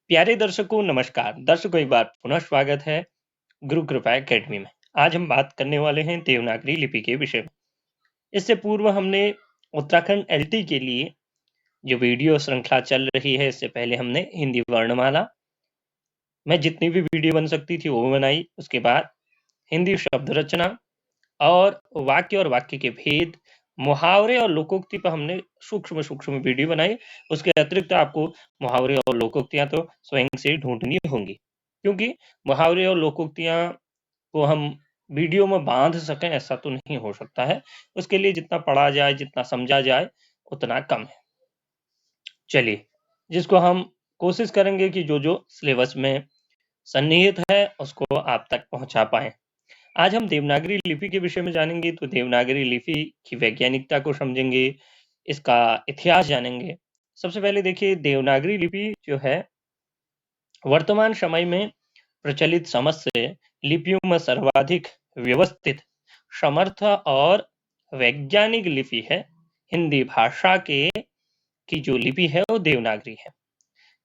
प्यारे दर्शकों नमस्कार। दर्शकों एक बार पुनः स्वागत है गुरु कृपा एकेडमी में। आज हम बात करने वाले हैं देवनागरी लिपि के विषय में। इससे पूर्व हमने उत्तराखंड एलटी के लिए जो वीडियो श्रृंखला चल रही है, इससे पहले हमने हिंदी वर्णमाला में जितनी भी वीडियो बन सकती थी वो बनाई। उसके बाद हिंदी शब्द रचना और वाक्य के भेद, मुहावरे और लोकोक्ति पर हमने सूक्ष्म सूक्ष्म वीडियो बनाई। उसके अतिरिक्त आपको मुहावरे और लोकोक्तियां तो स्वयं से ढूंढनी होंगी, क्योंकि मुहावरे और लोकोक्तियां को हम वीडियो में बांध सकें ऐसा तो नहीं हो सकता है। उसके लिए जितना पढ़ा जाए, जितना समझा जाए, उतना कम है। चलिए, जिसको हम कोशिश करेंगे कि जो जो सिलेबस में सन्निहित है उसको आप तक पहुंचा पाएं। आज हम देवनागरी लिपि के विषय में जानेंगे। तो देवनागरी लिपि की वैज्ञानिकता को समझेंगे, इसका इतिहास जानेंगे। सबसे पहले देखिए, देवनागरी लिपि जो है वर्तमान समय में प्रचलित समस्त लिपियों में सर्वाधिक व्यवस्थित, समर्थ और वैज्ञानिक लिपि है। हिंदी भाषा के की जो लिपि है वो देवनागरी है।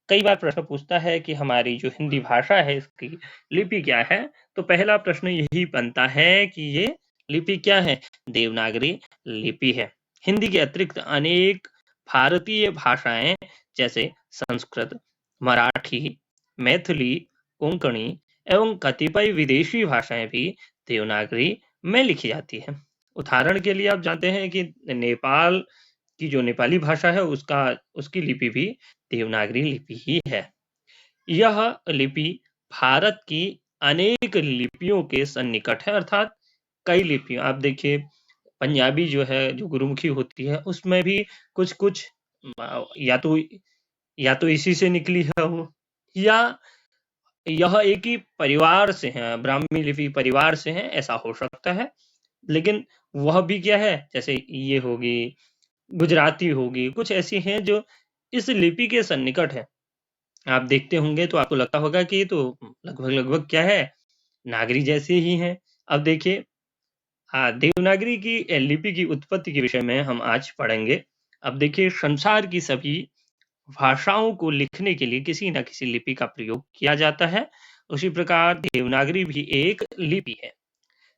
कई बार प्रश्न पूछता है कि हमारी जो हिंदी भाषा है इसकी लिपि क्या है। तो पहला प्रश्न यही बनता है कि ये लिपि क्या है। देवनागरी लिपि है। हिंदी के अतिरिक्त अनेक भारतीय भाषाएं जैसे संस्कृत, मराठी, मैथिली, कोंकणी एवं कतिपय विदेशी भाषाएं भी देवनागरी में लिखी जाती है। उदाहरण के लिए आप जानते हैं कि नेपाल की जो नेपाली भाषा है उसकी लिपि भी देवनागरी लिपि ही है। यह लिपि भारत की अनेक लिपियों के सन्निकट है, अर्थात कई लिपियों, आप देखिए पंजाबी जो है, जो गुरुमुखी होती है, उसमें भी कुछ कुछ या तो इसी से निकली है वो, या यह एक ही परिवार से है, ब्राह्मी लिपि परिवार से है, ऐसा हो सकता है। लेकिन वह भी क्या है, जैसे ये होगी, गुजराती होगी, कुछ ऐसी हैं जो इस लिपि के सन्निकट है। आप देखते होंगे तो आपको लगता होगा कि ये तो लगभग लगभग क्या है, नागरी जैसे ही हैं। अब देखिए, देवनागरी की लिपि की उत्पत्ति के विषय में हम आज पढ़ेंगे। अब देखिए, संसार की सभी भाषाओं को लिखने के लिए किसी न किसी लिपि का प्रयोग किया जाता है। उसी प्रकार देवनागरी भी एक लिपि है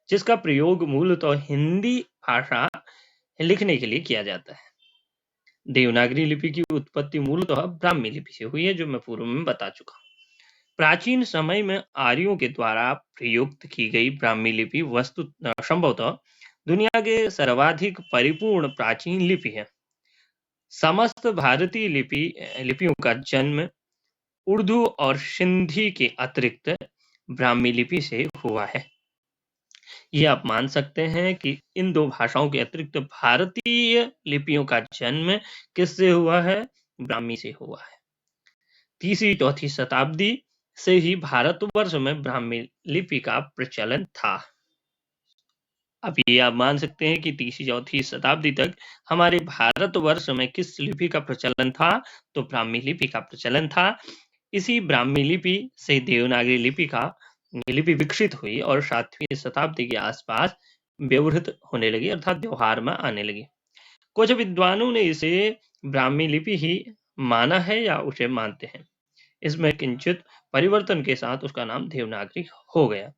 जिसका प्रयोग मूलतः हिंदी भाषा लिखने के लिए किया जाता है। देवनागरी लिपि की उत्पत्ति मूलतः ब्राह्मी लिपि से हुई है, जो मैं पूर्व में बता चुका हूँ। प्राचीन समय में आर्यों के द्वारा प्रयुक्त की गई ब्राह्मी लिपि संभवतः दुनिया के सर्वाधिक परिपूर्ण प्राचीन लिपि है। समस्त भारतीय लिपियों का जन्म उर्दू और सिंधी के अतिरिक्त ब्राह्मी लिपि से हुआ है। ये आप मान सकते हैं कि इन दो भाषाओं के अतिरिक्त भारतीय लिपियों का जन्म किससे हुआ है, ब्राह्मी से हुआ है। तीसरी चौथी शताब्दी से ही भारतवर्ष में ब्राह्मी लिपि का प्रचलन था। अब ये आप मान सकते हैं कि तीसरी चौथी शताब्दी तक हमारे भारतवर्ष में किस लिपि का प्रचलन था, तो ब्राह्मी लिपि का प्रचलन था। इसी ब्राह्मी लिपि से देवनागरी लिपि विकसित हुई और 7वीं शताब्दी के आसपास व्यवहृत होने लगी, अर्थात व्यवहार में आने लगी। कुछ विद्वानों ने इसे ब्राह्मी लिपि ही माना है या उसे मानते हैं। इसमें किंचित परिवर्तन के साथ उसका नाम देवनागरी हो गया,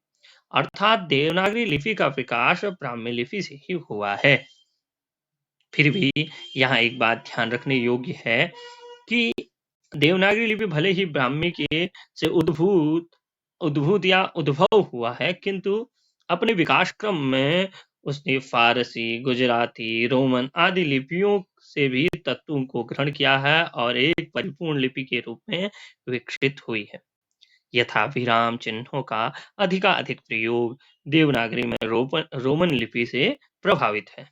अर्थात देवनागरी लिपि का विकास ब्राह्मी लिपि से ही हुआ है। फिर भी यहाँ एक बात ध्यान रखने योग्य है कि देवनागरी लिपि भले ही ब्राह्मी के से उद्भूत या उद्भव हुआ है, किंतु अपने विकास क्रम में उसने फारसी, गुजराती, रोमन आदि लिपियों से भी तत्वों को ग्रहण किया है और एक परिपूर्ण लिपि के रूप में विकसित हुई है। यथा विराम चिन्हों का अधिकाधिक प्रयोग देवनागरी में रोमन लिपि से प्रभावित है।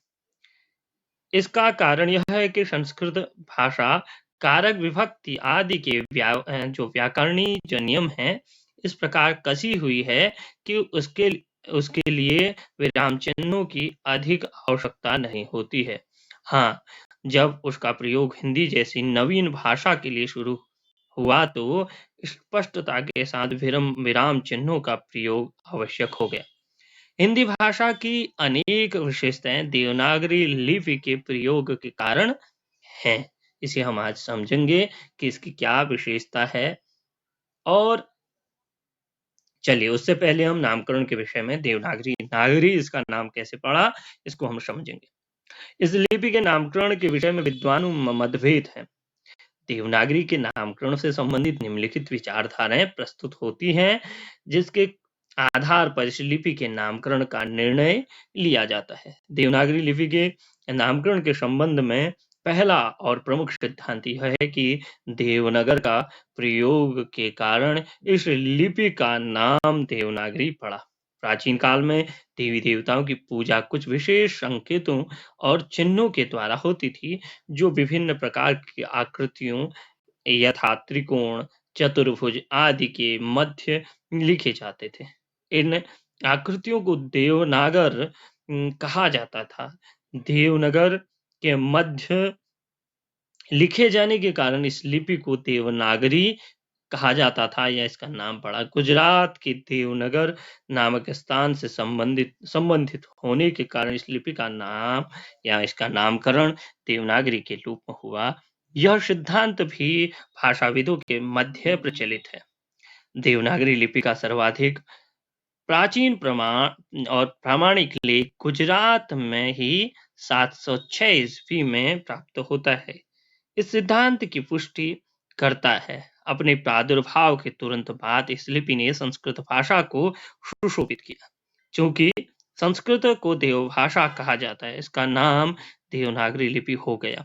इसका कारण यह है कि संस्कृत भाषा कारक विभक्ति आदि के जो व्याकरणीय जो नियम हैं, इस प्रकार कसी हुई है कि उसके लिए विराम चिन्हों की अधिक आवश्यकता नहीं होती है। हाँ, जब उसका प्रयोग हिंदी जैसी नवीन भाषा के लिए शुरू हुआ तो स्पष्टता के साथ विराम चिन्हों का प्रयोग आवश्यक हो गया। हिंदी भाषा की अनेक विशेषताएं देवनागरी लिपि के प्रयोग के कारण हैं। इसे हम आज समझेंगे कि इसकी क्या विशेषता है और चलिए उससे पहले हम नामकरण के विषय में देवनागरी नागरी इसका नाम कैसे पड़ा इसको हम समझेंगे। इस लिपि के नामकरण के विषय में विद्वानों में मतभेद है। देवनागरी के नामकरण से संबंधित निम्नलिखित विचारधाराएं प्रस्तुत होती हैं, जिसके आधार पर इस लिपि के नामकरण का निर्णय लिया जाता है। देवनागरी लिपि के नामकरण के संबंध में पहला और प्रमुख सिद्धांत यह है कि देवनागर का प्रयोग के कारण इस लिपि का नाम देवनागरी पड़ा। प्राचीन काल में देवी देवताओं की पूजा कुछ विशेष संकेतों और चिन्हों के द्वारा होती थी, जो विभिन्न प्रकार की आकृतियों यथा त्रिकोण, चतुर्भुज आदि के मध्य लिखे जाते थे। इन आकृतियों को देवनागर कहा जाता था। देवनागर के मध्य लिखे जाने के कारण इस लिपि को देवनागरी कहा जाता था या इसका नाम पड़ा। गुजरात के देवनगर नामक स्थान से संबंधित होने के कारण इस लिपि का नाम या इसका नामकरण देवनागरी के रूप में हुआ। यह सिद्धांत भी भाषाविदों के मध्य प्रचलित है। देवनागरी लिपि का सर्वाधिक प्राचीन प्रमाण और प्रामाणिक लेख गुजरात में ही 706 ईस्वी में प्राप्त होता है। इस सिद्धांत की पुष्टि करता है। अपने प्रादुर्भाव के तुरंत बाद इस लिपि ने संस्कृत भाषा को सुशोभित किया। चूंकि संस्कृत को देवभाषा कहा जाता है, इसका नाम देवनागरी लिपि हो गया।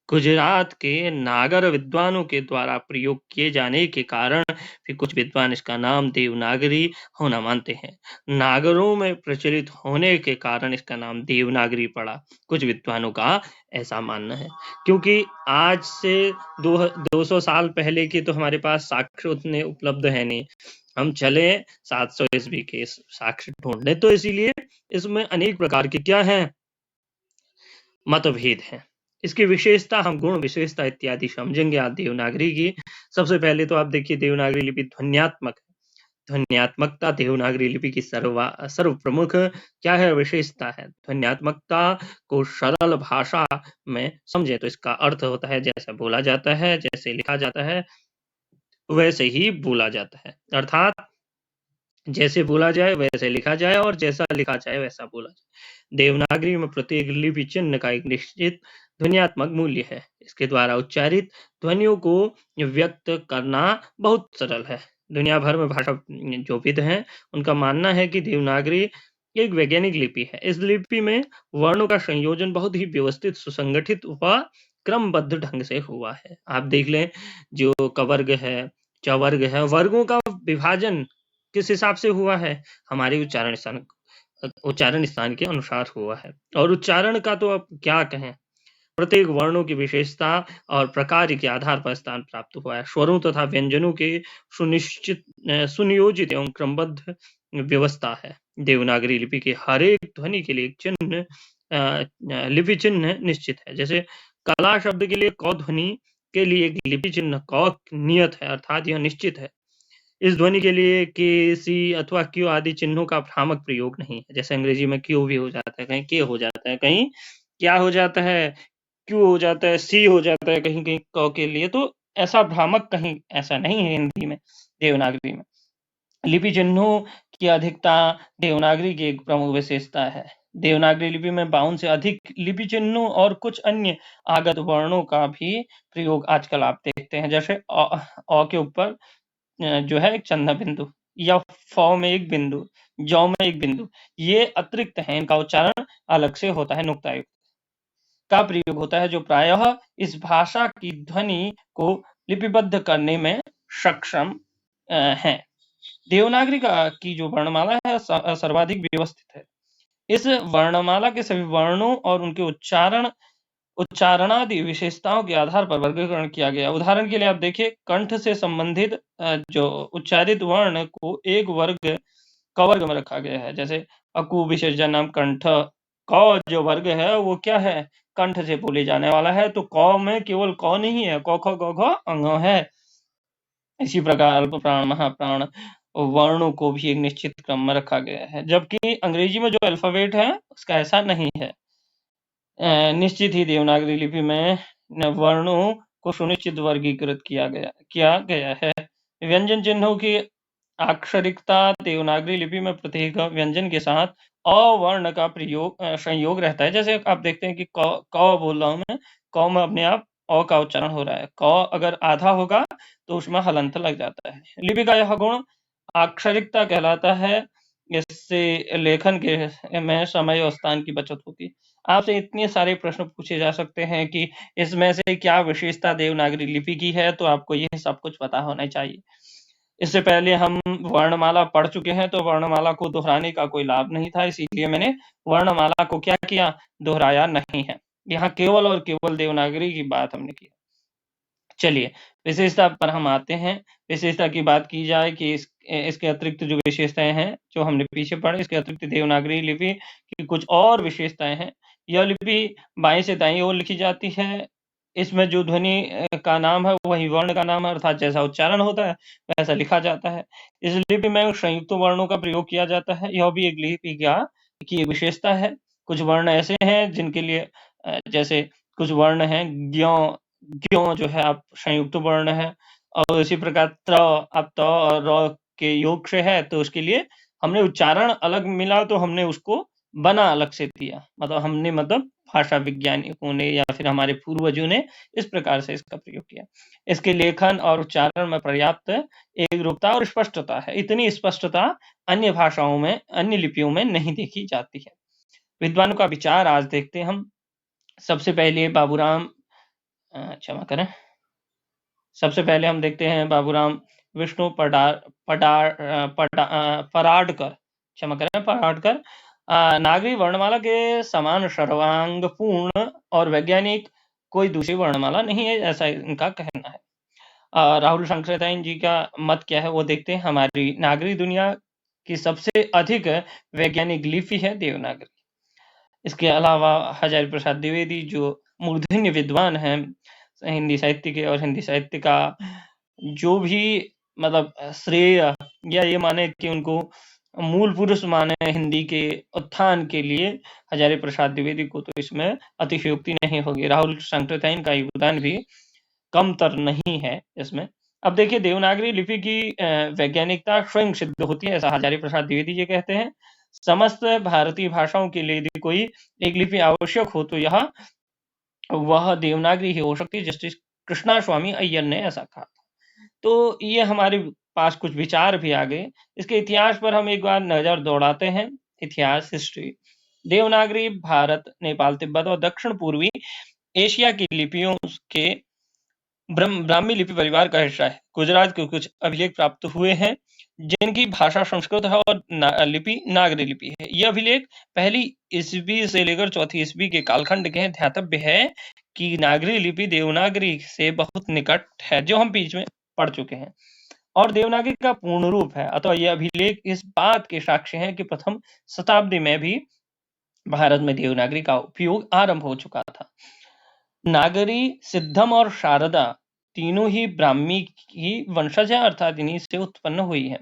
गुजरात के नागर विद्वानों के द्वारा प्रयोग किए जाने के कारण भी कुछ विद्वान इसका नाम देवनागरी होना मानते हैं। नागरों में प्रचलित होने के कारण इसका नाम देवनागरी पड़ा, कुछ विद्वानों का ऐसा मानना है। क्योंकि आज से 200 साल पहले की तो हमारे पास साक्ष्य उतने उपलब्ध है नहीं, हम चले 700 ईस्वी के साक्ष्य ढूंढने, तो इसीलिए इसमें अनेक प्रकार के क्या हैं मतभेद हैं। इसकी विशेषता हम गुण विशेषता इत्यादि समझेंगे आज देवनागरी की। सबसे पहले तो आप देखिए देवनागरी लिपि ध्वन्यात्मक है। ध्वन्यात्मकता देवनागरी लिपि की सर्व प्रमुख क्या है विशेषता है। ध्वन्यात्मकता को सरल भाषा में समझे तो इसका अर्थ होता है जैसा बोला जाता है, जैसे लिखा जाता है वैसे ही बोला जाता है। अर्थात जैसे बोला जाए वैसे लिखा जाए और जैसा लिखा जाए वैसा बोला जाए। देवनागरी में प्रत्येक लिपि चिन्ह का एक निश्चित ध्वन्यात्मक मूल्य है। इसके द्वारा उच्चारित ध्वनियों को व्यक्त करना बहुत सरल है। दुनिया भर में भाषा जो विद हैं उनका मानना है कि देवनागरी एक वैज्ञानिक लिपि है। इस लिपि में वर्णों का संयोजन बहुत ही व्यवस्थित, सुसंगठित व क्रमबद्ध ढंग से हुआ है। आप देख लें जो कवर्ग है, चवर्ग है, वर्गों का विभाजन किस हिसाब से हुआ है, हमारे उच्चारण स्थान के अनुसार हुआ है। और उच्चारण का तो अब क्या कहें, प्रत्येक वर्णों की विशेषता और प्रकार के आधार पर स्थान प्राप्त हुआ है। स्वरों तथा व्यंजनों के सुनियोजित एवं क्रमबद्ध व्यवस्था है। देवनागरी लिपि के हर एक ध्वनि के लिए एक चिन्ह लिपि चिन्ह निश्चित है। जैसे कला शब्द के लिए क ध्वनि के लिए एक लिपि चिन्ह क नियत है, अर्थात यह निश्चित है। इस ध्वनि के लिए के, सी अथवा क्यू आदि चिन्हों का भ्रामक प्रयोग नहीं है। जैसे अंग्रेजी में क्यू भी हो जाता है, कहीं के हो जाता है, कहीं क्या हो जाता है, क्यू हो जाता है, सी हो जाता है, कहीं कहीं क के लिए। तो ऐसा भ्रामक कहीं ऐसा नहीं है हिंदी में, देवनागरी में। लिपि चिन्हों की अधिकता देवनागरी की एक प्रमुख विशेषता है। देवनागरी लिपि में 52 से अधिक लिपि चिन्हों और कुछ अन्य आगत वर्णों का भी प्रयोग आजकल आप देखते हैं। जैसे अ के ऊपर जो है एक चंदा बिंदु, या फ में एक बिंदु, जौ में एक बिंदु, ये अतिरिक्त है, इनका उच्चारण अलग से होता है। नुक्तायुक्त का प्रयोग होता है, जो प्रायः इस भाषा की ध्वनि को लिपिबद्ध करने में सक्षम है। देवनागरी की जो वर्णमाला है सर्वाधिक व्यवस्थित है। इस वर्णमाला के सभी वर्णों और उनके उच्चारणादि विशेषताओं के आधार पर वर्गीकरण किया गया। उदाहरण के लिए आप देखिए कंठ से संबंधित जो उच्चारित वर्ण को एक वर्ग कवर्ग में रखा गया है। जैसे अकु विसर्जन नाम कंठ, क जो वर्ग है वो क्या है, कंठ से बोले जाने वाला है। तो क में केवल क नहीं है, क ख ग घ अंग है। इसी प्रकार अल्प प्राण महाप्राण वर्णों को भी एक निश्चित क्रम में रखा गया है, जबकि अंग्रेजी में जो अल्फाबेट है उसका ऐसा नहीं है। निश्चित ही देवनागरी लिपि में वर्णों को सुनिश्चित वर्गीकृत किया गया है। व्यंजन चिन्हों की अक्षरिकता देवनागरी लिपि में प्रत्येक व्यंजन के साथ अ वर्ण का संयोग रहता है। जैसे आप देखते हैं कि क बोल रहा हूँ मैं, क में अपने आप अ का उच्चारण हो रहा है। क अगर आधा होगा तो उसमें हलंत लग जाता है। लिपि का यह गुण अक्षरिकता कहलाता है। इससे लेखन के में समय और स्थान की बचत होती है। आपसे इतने सारे प्रश्न पूछे जा सकते हैं कि इसमें से क्या विशेषता देवनागरी लिपि की है, तो आपको ये सब कुछ पता होना चाहिए। इससे पहले हम वर्णमाला पढ़ चुके हैं, तो वर्णमाला को दोहराने का कोई लाभ नहीं था, इसीलिए मैंने वर्णमाला को क्या किया, दोहराया नहीं है। यहाँ केवल और केवल देवनागरी की बात हमने की। चलिए, विशेषता पर हम आते हैं। विशेषता की बात की जाए कि इसके अतिरिक्त जो विशेषताएँ हैं, जो हमने पीछे पढ़े, इसके अतिरिक्त देवनागरी लिपि की कुछ और विशेषताएँ हैं। यह लिपि बाएँ से दाईं ओर लिखी जाती है। इसमें जो ध्वनि का नाम है, वही वर्ण का नाम है, अर्थात जैसा उच्चारण होता है, वैसा लिखा जाता है। इस लिपि में संयुक्त वर्णों का प्रयोग किया जाता है। यह भी एक लिपि की एक विशेषता है। कुछ वर्ण ऐसे हैं जिनके लिए जैसे कुछ वर्ण हैं ज्यों जो है आप संयुक्त वर्ण है, और इसी प्रकार त्र अब त और र के योग से है, तो उसके लिए हमने उच्चारण अलग मिला, तो हमने उसको बना अलग से दिया। मतलब भाषा वैज्ञानिकों ने या फिर हमारे पूर्वजों ने इस प्रकार से इसका प्रयोग किया। इसके लेखन और उच्चारण में पर्याप्त एकरूपता और स्पष्टता है। इतनी स्पष्टता अन्य भाषाओं में, अन्य लिपियों में नहीं देखी जाती है। विद्वानों का विचार आज देखते हैं हम। सबसे पहले बाबूराम क्षमा करें। सबसे पहले हम देखते हैं बाबूराम विष्णु पराडकर, क्षमा करें, पराडकर। नागरी वर्णमाला के समान सर्वांग पूर्ण और वैज्ञानिक कोई दूसरी वर्णमाला नहीं है, ऐसा इनका कहना है। राहुल शंकरताइन जी का मत क्या है, वो देखते हैं। हमारी नागरी दुनिया की सबसे अधिक वैज्ञानिक लिपि है देवनागरी। इसके अलावा हजारी प्रसाद द्विवेदी जो मूर्धन्य विद्वान हैं हिंदी साहित्य के, और हिंदी साहित्य का जो भी मतलब श्रेय या ये माने कि उनको मूल पुरुष माने हिंदी के उत्थान के लिए, हजारी प्रसाद द्विवेदी को तो इसमें अतिशयोक्ति नहीं होगी। राहुल शंकरताइन का योगदान भी कमतर नहीं है इसमें। अब देखिए, देवनागरी लिपि की वैज्ञानिकता स्वयं सिद्ध होती है, ऐसा हजारी प्रसाद द्विवेदी जी कहते हैं। समस्त भारतीय भाषाओं के लिए यदि कोई एक लिपि आवश्यक हो, तो यह वह देवनागरी ही हो सकती है। जस्टिस कृष्णा स्वामी अय्यर ने ऐसा कहा था। तो ये हमारे पास कुछ विचार भी आ गए। इसके इतिहास पर हम एक बार नजर दौड़ाते हैं। इतिहास, हिस्ट्री। देवनागरी भारत, नेपाल, तिब्बत और दक्षिण पूर्वी एशिया की लिपियों के ब्राह्मी लिपि परिवार का हिस्सा है। गुजरात के कुछ अभिलेख प्राप्त हुए हैं जिनकी भाषा संस्कृत है और लिपि नागरी लिपि है। यह अभिलेख पहली ईस्वी से लेकर चौथी ईस्वी के कालखंड के हैं। ध्यातव्य है कि नागरी लिपि देवनागरी से बहुत निकट है, जो हम बीच में पढ़ चुके हैं, और देवनागरी का पूर्ण रूप है। अतः यह अभिलेख इस बात के साक्ष्य हैं कि प्रथम शताब्दी में भी भारत में देवनागरी का उपयोग आरंभ हो चुका था। नागरी, सिद्धम और शारदा तीनों ही ब्राह्मी की वंशज है, अर्थात इन्हीं से उत्पन्न हुई है।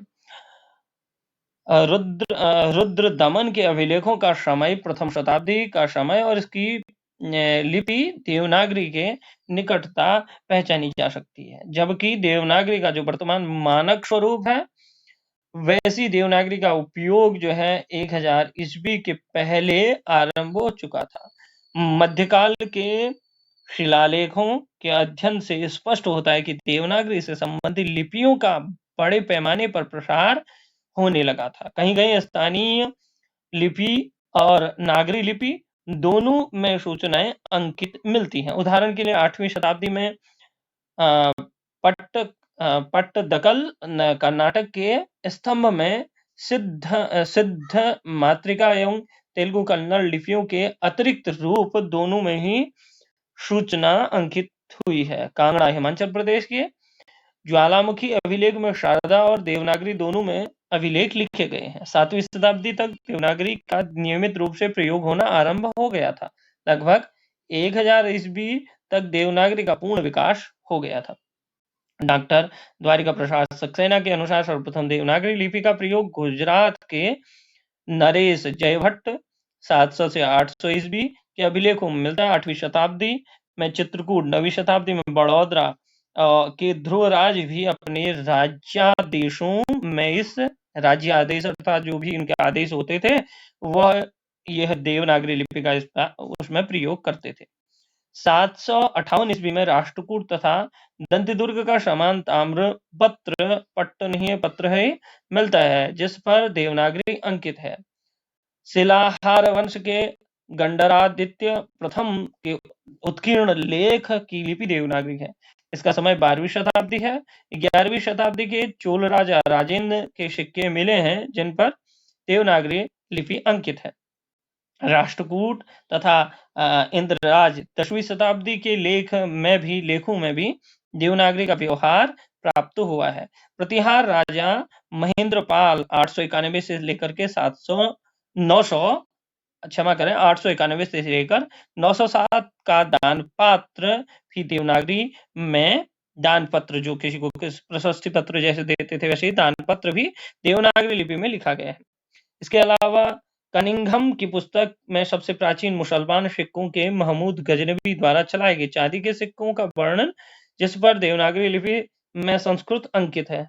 रुद्र दमन के अभिलेखों का समय प्रथम शताब्दी का समय और इसकी लिपि देवनागरी के निकटता पहचानी जा सकती है। जबकि देवनागरी का जो वर्तमान मानक स्वरूप है, वैसी देवनागरी का उपयोग जो है 1000 ईस्वी के पहले आरंभ हो चुका था। मध्यकाल के शिलालेखों के अध्ययन से स्पष्ट होता है कि देवनागरी से संबंधित लिपियों का बड़े पैमाने पर प्रसार होने लगा था। कहीं-कहीं स्थानीय लिपि और नागरी लिपि दोनों में सूचनाएं अंकित मिलती हैं। उदाहरण के लिए 8वीं शताब्दी में पट्टदकल कर्नाटक के स्तंभ में सिद्ध मातृका एवं तेलुगु कन्नड़ लिपियों के अतिरिक्त रूप दोनों में ही सूचना अंकित हुई है। कांगड़ा हिमाचल प्रदेश के ज्वालामुखी अभिलेख में शारदा और देवनागरी दोनों में अभिलेख लिखे गए हैं। 7वीं शताब्दी तक देवनागरी का नियमित रूप से प्रयोग होना आरंभ हो गया था। लगभग 1000 ईस्वी तक देवनागरी का पूर्ण विकास हो गया था। डॉक्टर द्वारिका प्रसाद सक्सेना के अनुसार सर्वप्रथम देवनागरी लिपि का प्रयोग गुजरात के नरेश जयभट्ट 700 से 800 ईस्वी के अभिलेखों में मिलता है। 8वीं शताब्दी में चित्रकूट, 9वीं शताब्दी में बड़ौदरा, कि ध्रुवराज भी अपने राज्यादेशों में इस राज्य आदेश अर्थात जो भी इनके आदेश होते थे वह यह देवनागरी लिपि का उसमें प्रयोग करते थे। 758 ईस्वी में राष्ट्रकूट तथा दंतिदुर्ग का समान ताम्र पत्र पट्टनीय पत्र है मिलता है जिस पर देवनागरी अंकित है। शिलाहार वंश के गंडरादित्य प्रथम के उत्कीर्ण लेख की लिपि देवनागरी है। इसका समय 12वीं शताब्दी है। 11वीं शताब्दी के चोल राजा राजेंद्र के सिक्के मिले हैं जिन पर देवनागरी लिपि अंकित है। राष्ट्रकूट तथा इंद्रराज 10वीं शताब्दी के लेखों में भी देवनागरी का व्यवहार प्राप्त हुआ है। प्रतिहार राजा महेंद्रपाल 891 से लेकर के 891 से लेकर 907 का दान पात्र भी देवनागरी में दान पत्र जो किसी को प्रशस्ति पत्र जैसे देते थे वैसे ही दान पत्र भी देवनागरी लिपि में लिखा गया है। इसके अलावा कनिंघम की पुस्तक में सबसे प्राचीन मुसलमान सिक्कों के महमूद गजनवी द्वारा चलाए गए चांदी के सिक्कों का वर्णन जिस पर देवनागरी लिपि में संस्कृत अंकित है।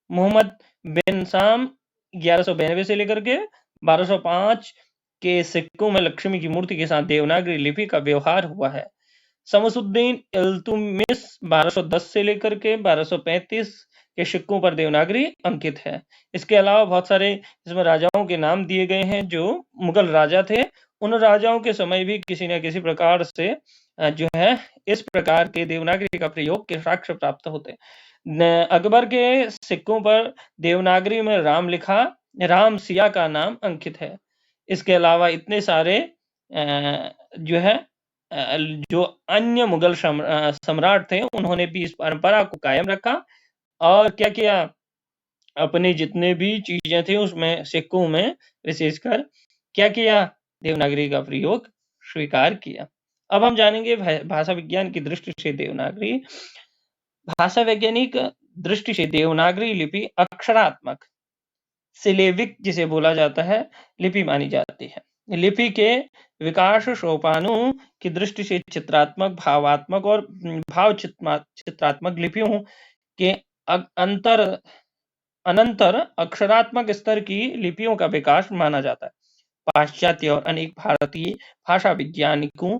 मोहम्मद बिन साम 1192 से लेकर के 1205 के सिक्कों में लक्ष्मी की मूर्ति के साथ देवनागरी लिपि का व्यवहार हुआ है। शमसुद्दीन इल्तुतमिश 1210 से लेकर के 1235 के सिक्कों पर देवनागरी अंकित है। इसके अलावा बहुत सारे इसमें राजाओं के नाम दिए गए हैं जो मुगल राजा थे। उन राजाओं के समय भी किसी न किसी प्रकार से जो है इस प्रकार के देवनागरी का प्रयोग के साक्ष्य प्राप्त होते। अकबर के सिक्कों पर देवनागरी में राम सिया का नाम अंकित है। इसके अलावा इतने सारे जो है जो अन्य मुगल सम्राट थे उन्होंने भी इस परंपरा को कायम रखा और क्या किया, अपने जितने भी चीजें थी उसमें सिक्कों में विशेषकर क्या किया, देवनागरी का प्रयोग स्वीकार किया। अब हम जानेंगे भाषा विज्ञान की दृष्टि से देवनागरी। भाषा वैज्ञानिक दृष्टि से देवनागरी लिपि अक्षरात्मक सिलेबिक जिसे बोला जाता है लिपि मानी जाती है। लिपि के विकास सोपानों की दृष्टि से चित्रात्मक, भावात्मक और भाव चित्रात्मक लिपियों के अनंतर अक्षरात्मक स्तर की लिपियों का विकास माना जाता है। पाश्चात्य और अनेक भारतीय भाषा वैज्ञानिकों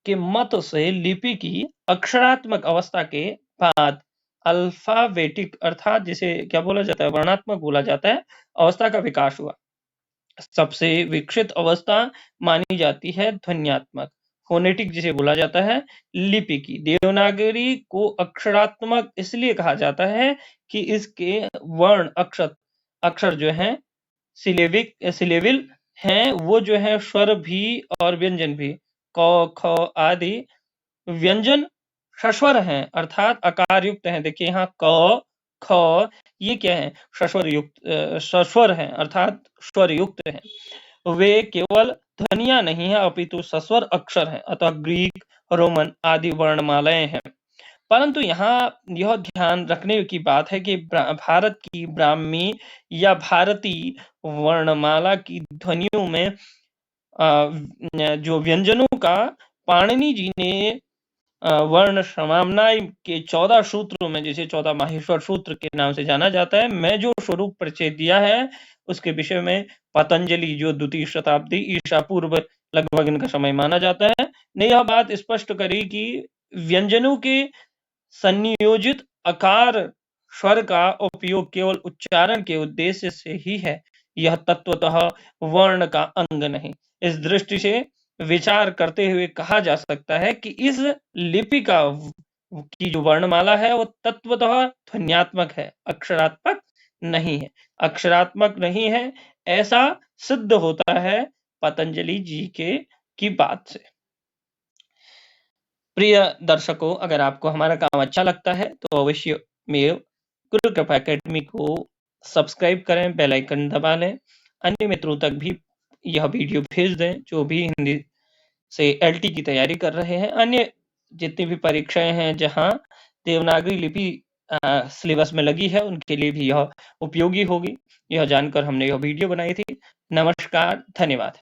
के मत से लिपि की अक्षरात्मक अवस्था के बाद अल्फाबेटिक अर्थात जिसे क्या बोला जाता है, वर्णात्मक बोला जाता है, अवस्था का विकास हुआ। सबसे विकसित अवस्था मानी जाती है ध्वन्यात्मक फोनेटिक जिसे बोला जाता है लिपि की। देवनागरी को अक्षरात्मक इसलिए कहा जाता है कि इसके वर्ण अक्षर जो हैं सिलेबिल हैं, वो जो है स्वर भी और व्यंजन भी क ख आदि व्यंजन सस्वर हैं अर्थात आकार युक्त हैं। देखिए यहाँ क ख ये क्या है, सस्वर हैं अर्थात स्वर युक्त हैं। वे केवल ध्वनियां नहीं है अपितु सस्वर अक्षर हैं, अतः ग्रीक, रोमन आदि वर्णमालाएं हैं। परंतु यहाँ यह ध्यान रखने की बात है कि भारत की ब्राह्मी या भारतीय वर्णमाला की ध्वनियों में जो व्यंजनों का पाणिनि जी ने वर्ण समाम्नाय के 14 सूत्रों में जिसे 14 माहेश्वर सूत्र के नाम से जाना जाता है, मैं जो स्वरूप परिचय दिया है उसके विषय में पतंजलि जो 2वीं शताब्दी ईसा पूर्व लगभग इनका समय माना जाता है, ने यह बात स्पष्ट करी कि व्यंजनों के संयोजित आकार स्वर का उपयोग केवल उच्चारण के उद्देश्य से ही है, यह तत्वतः वर्ण का अंग नहीं। इस दृष्टि से विचार करते हुए कहा जा सकता है कि इस लिपि की जो वर्णमाला है वो तत्वतः ध्वन्यात्मक है, अक्षरात्मक नहीं है। अक्षरात्मक नहीं है ऐसा सिद्ध होता है पतंजलि जी की बात से। प्रिय दर्शकों, अगर आपको हमारा काम अच्छा लगता है तो अवश्य मेरे गुरु कृपा एकेडमी को सब्सक्राइब करें, बेल आइकन दबा लें, अन्य मित्रों तक भी यह वीडियो भेज दें जो भी हिंदी से एलटी की तैयारी कर रहे हैं। अन्य जितनी भी परीक्षाएं हैं जहां देवनागरी लिपि सिलेबस में लगी है उनके लिए भी यह उपयोगी होगी। यह जानकर हमने यह वीडियो बनाई थी। नमस्कार, धन्यवाद।